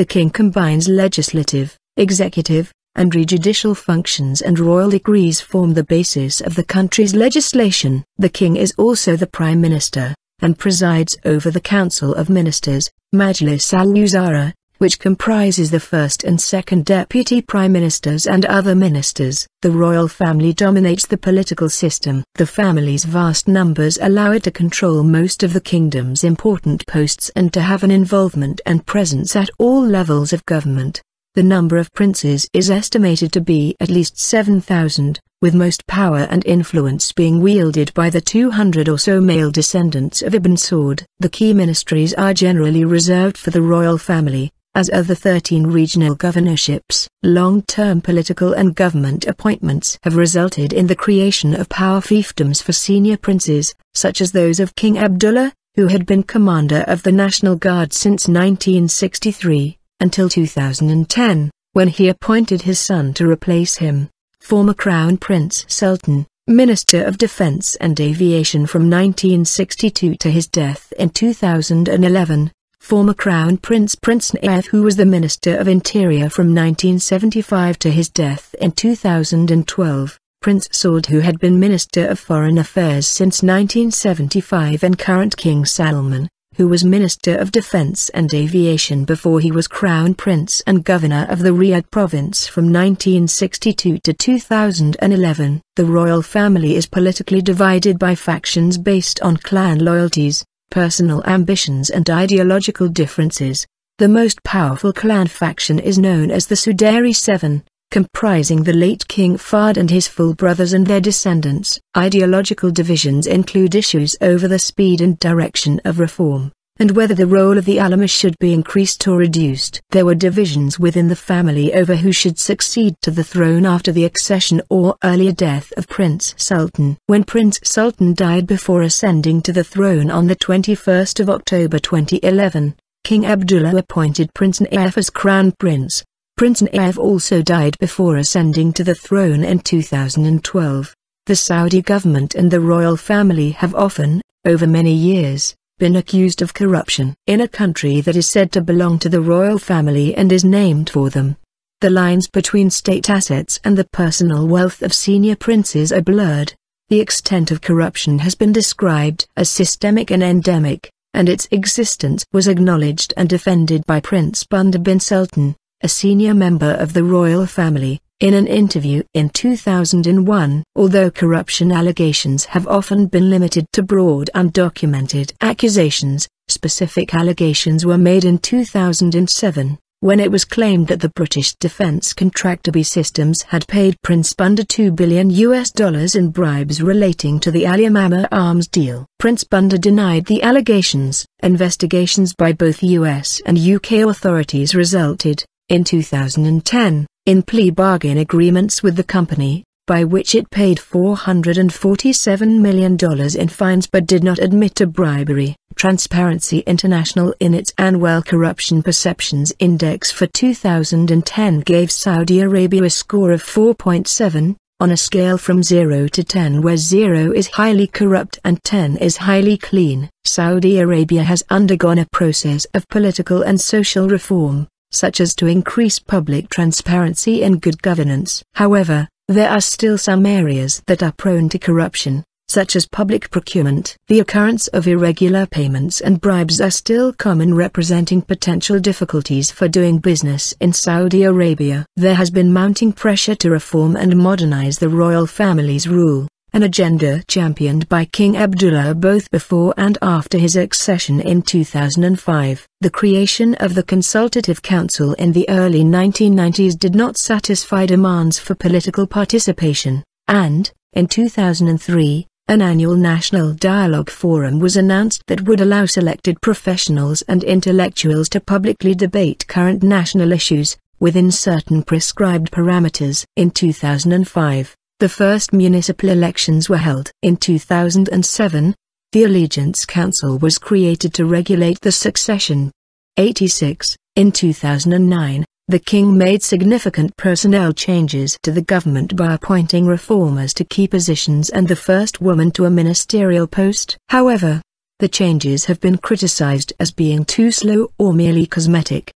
The king combines legislative, executive, and judicial functions, and royal decrees form the basis of the country's legislation. The king is also the prime minister, and presides over the Council of Ministers, Majlis al-Wuzarāʼ, which comprises the first and second deputy prime ministers and other ministers. The royal family dominates the political system. The family's vast numbers allow it to control most of the kingdom's important posts and to have an involvement and presence at all levels of government. The number of princes is estimated to be at least 7,000, with most power and influence being wielded by the 200 or so male descendants of Ibn Saud. The key ministries are generally reserved for the royal family, as are the 13 regional governorships. Long-term political and government appointments have resulted in the creation of power fiefdoms for senior princes, such as those of King Abdullah, who had been commander of the National Guard since 1963, until 2010, when he appointed his son to replace him. Former Crown Prince Sultan, Minister of Defence and Aviation from 1962 to his death in 2011. Former Crown Prince Nayef, who was the Minister of Interior from 1975 to his death in 2012, Prince Saud, who had been Minister of Foreign Affairs since 1975, and current King Salman, who was Minister of Defence and Aviation before he was Crown Prince and Governor of the Riyadh Province from 1962 to 2011. The royal family is politically divided by factions based on clan loyalties, personal ambitions and ideological differences. The most powerful clan faction is known as the Saudi 7, comprising the late King Fahd and his full brothers and their descendants. Ideological divisions include issues over the speed and direction of reform, and whether the role of the ulama should be increased or reduced. There were divisions within the family over who should succeed to the throne after the accession or earlier death of Prince Sultan. When Prince Sultan died before ascending to the throne on the 21st of October 2011, King Abdullah appointed Prince Nayef as Crown Prince. Prince Nayef also died before ascending to the throne in 2012. The Saudi government and the royal family have often, over many years, been accused of corruption. In a country that is said to belong to the royal family and is named for them, the lines between state assets and the personal wealth of senior princes are blurred. The extent of corruption has been described as systemic and endemic, and its existence was acknowledged and defended by Prince Bandar bin Sultan, a senior member of the royal family, in an interview in 2001. Although corruption allegations have often been limited to broad undocumented accusations, specific allegations were made in 2007, when it was claimed that the British defense contractor B Systems had paid Prince Bandar $2 billion in bribes relating to the Al-Yamamah arms deal. Prince Bandar denied the allegations. Investigations by both US and UK authorities resulted, in 2010, in plea bargain agreements with the company, by which it paid $447 million in fines but did not admit to bribery. Transparency International, in its annual Corruption Perceptions Index for 2010, gave Saudi Arabia a score of 4.7, on a scale from 0 to 10, where 0 is highly corrupt and 10 is highly clean. Saudi Arabia has undergone a process of political and social reform, such as to increase public transparency and good governance. However, there are still some areas that are prone to corruption, such as public procurement. The occurrence of irregular payments and bribes are still common, representing potential difficulties for doing business in Saudi Arabia. There has been mounting pressure to reform and modernize the royal family's rule, an agenda championed by King Abdullah both before and after his accession in 2005. The creation of the Consultative Council in the early 1990s did not satisfy demands for political participation, and, in 2003, an annual National Dialogue Forum was announced that would allow selected professionals and intellectuals to publicly debate current national issues, within certain prescribed parameters. In 2005, the first municipal elections were held. In 2007, the Allegiance Council was created to regulate the succession. 86. In 2009, the king made significant personnel changes to the government by appointing reformers to key positions and the first woman to a ministerial post. However, the changes have been criticized as being too slow or merely cosmetic.